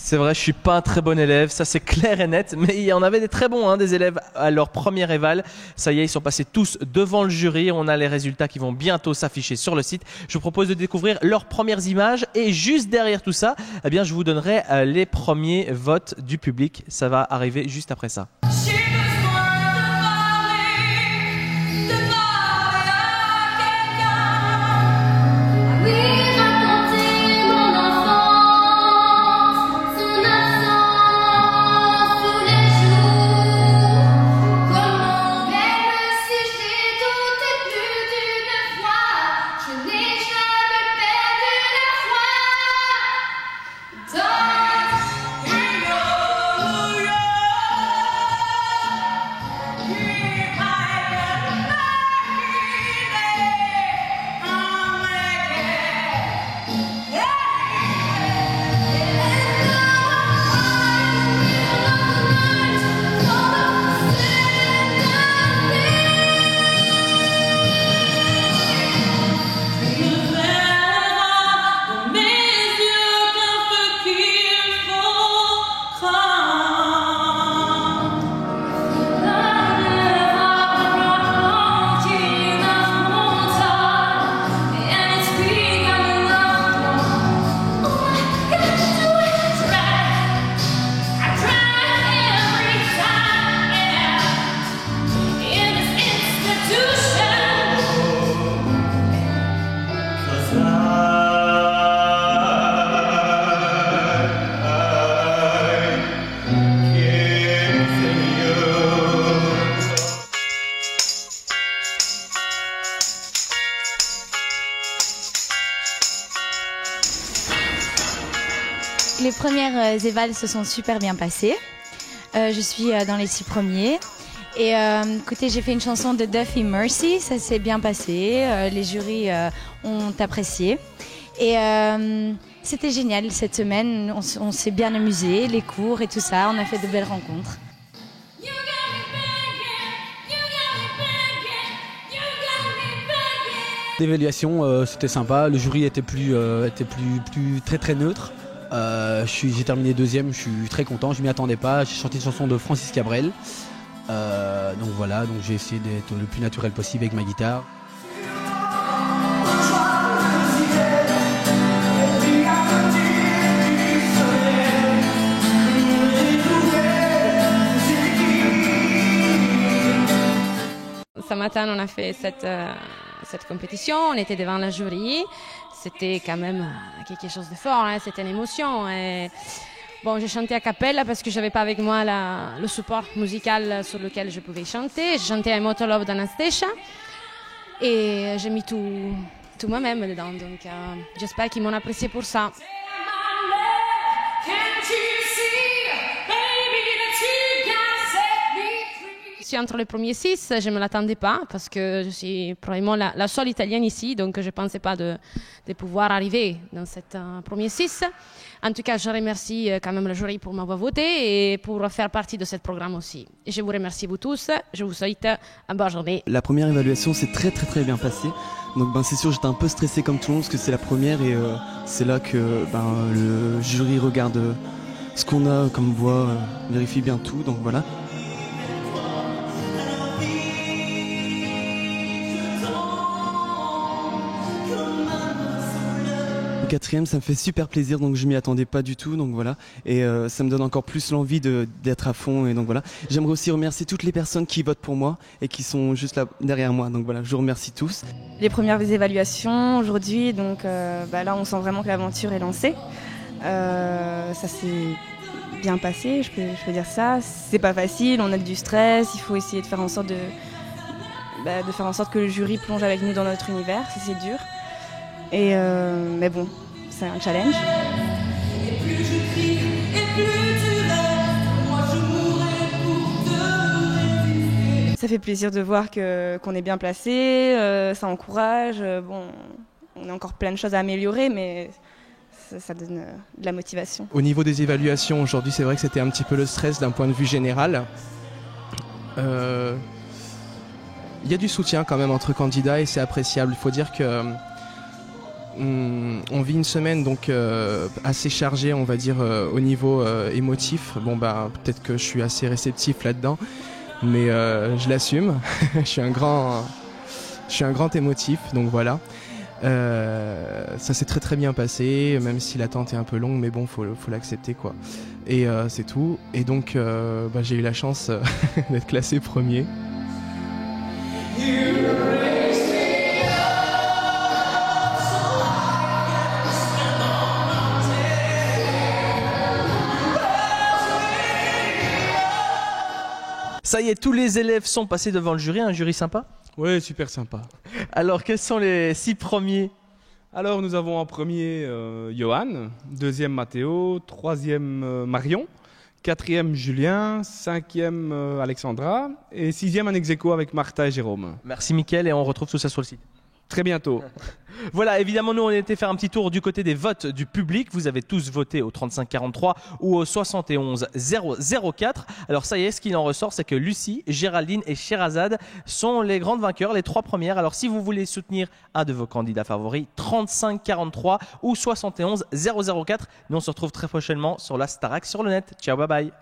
C'est vrai, je suis pas un très bon élève, ça c'est clair et net, mais il y en avait des très bons, des élèves à leur première éval. Ça y est, ils sont passés tous devant le jury. On a les résultats qui vont bientôt s'afficher sur le site. Je vous propose de découvrir leurs premières images et juste derrière tout ça, eh bien, je vous donnerai les premiers votes du public. Ça va arriver juste après ça. Les premières évals se sont super bien passées. Je suis dans les 6 premiers. Et écoutez, j'ai fait une chanson de Duffy Mercy, ça s'est bien passé. Les jurys ont apprécié. Et c'était génial cette semaine, on s'est bien amusé, les cours et tout ça, on a fait de belles rencontres. L'évaluation, c'était sympa, le jury était très neutre. J'ai terminé deuxième, je suis très content, je m'y attendais pas. J'ai chanté une chanson de Francis Cabrel. Donc voilà, donc j'ai essayé d'être le plus naturel possible avec ma guitare. Ce matin, on a fait cette compétition, on était devant la jury. C'était quand même quelque chose de fort, c'était une émotion. Et bon, j'ai chanté a cappella parce que je n'avais pas avec moi le support musical sur lequel je pouvais chanter. J'ai chanté I'm Auto Love d'Anastasia et j'ai mis tout moi-même dedans. Donc j'espère qu'ils m'ont apprécié pour ça. Je suis entre les premiers 6, je ne me l'attendais pas parce que je suis probablement la seule italienne ici, donc je ne pensais pas de pouvoir arriver dans cette premier 6. En tout cas, je remercie quand même le jury pour m'avoir voté et pour faire partie de ce programme aussi. Et je vous remercie vous tous, je vous souhaite une bonne journée. La première évaluation s'est très bien passée, donc c'est sûr j'étais un peu stressé comme tout le monde parce que c'est la première et c'est là que le jury regarde ce qu'on a comme voix, vérifie bien tout, donc voilà. Quatrième, ça me fait super plaisir, donc je m'y attendais pas du tout, donc voilà, et ça me donne encore plus l'envie d'être à fond, et donc voilà. J'aimerais aussi remercier toutes les personnes qui votent pour moi et qui sont juste là derrière moi, donc voilà, je vous remercie tous. Les premières évaluations aujourd'hui, donc là on sent vraiment que l'aventure est lancée. Ça s'est bien passé, je peux dire ça. C'est pas facile, on a du stress, il faut essayer de faire en sorte faire en sorte que le jury plonge avec nous dans notre univers, c'est dur. Mais bon, c'est un challenge. Et plus je crie, et plus tu restes, moi je mourrai pour te résister. Ça fait plaisir de voir qu'on est bien placé, ça encourage. Bon, on a encore plein de choses à améliorer, mais ça donne de la motivation. Au niveau des évaluations, aujourd'hui, c'est vrai que c'était un petit peu le stress d'un point de vue général. Il y a du soutien quand même entre candidats et c'est appréciable. Il faut dire que on vit une semaine donc assez chargée, on va dire, au niveau émotif. Bon, bah, peut-être que je suis assez réceptif là-dedans, mais je l'assume. Je suis un grand émotif, donc voilà. Ça s'est très très bien passé, même si l'attente est un peu longue, mais bon, faut l'accepter, quoi. Et c'est tout. Et donc, bah, j'ai eu la chance d'être classé premier. Ça y est, tous les élèves sont passés devant le jury, un jury sympa. Oui, super sympa. Alors, quels sont les 6 premiers? Alors, nous avons en premier Johan, deuxième Mathéo, troisième Marion, quatrième Julien, cinquième Alexandra et sixième un ex-aequo avec Martha et Jérôme. Merci Mickaël et on retrouve tout ça sur le site. Très bientôt. Voilà, évidemment, nous on était faire un petit tour du côté des votes du public. Vous avez tous voté au 3543 ou au 71004. Alors ça y est, ce qu'il en ressort, c'est que Lucie, Géraldine et Sherazade sont les grandes vainqueurs, les 3 premières. Alors si vous voulez soutenir un de vos candidats favoris, 3543 ou 71004. Nous on se retrouve très prochainement sur la Starac sur le net. Ciao, bye bye.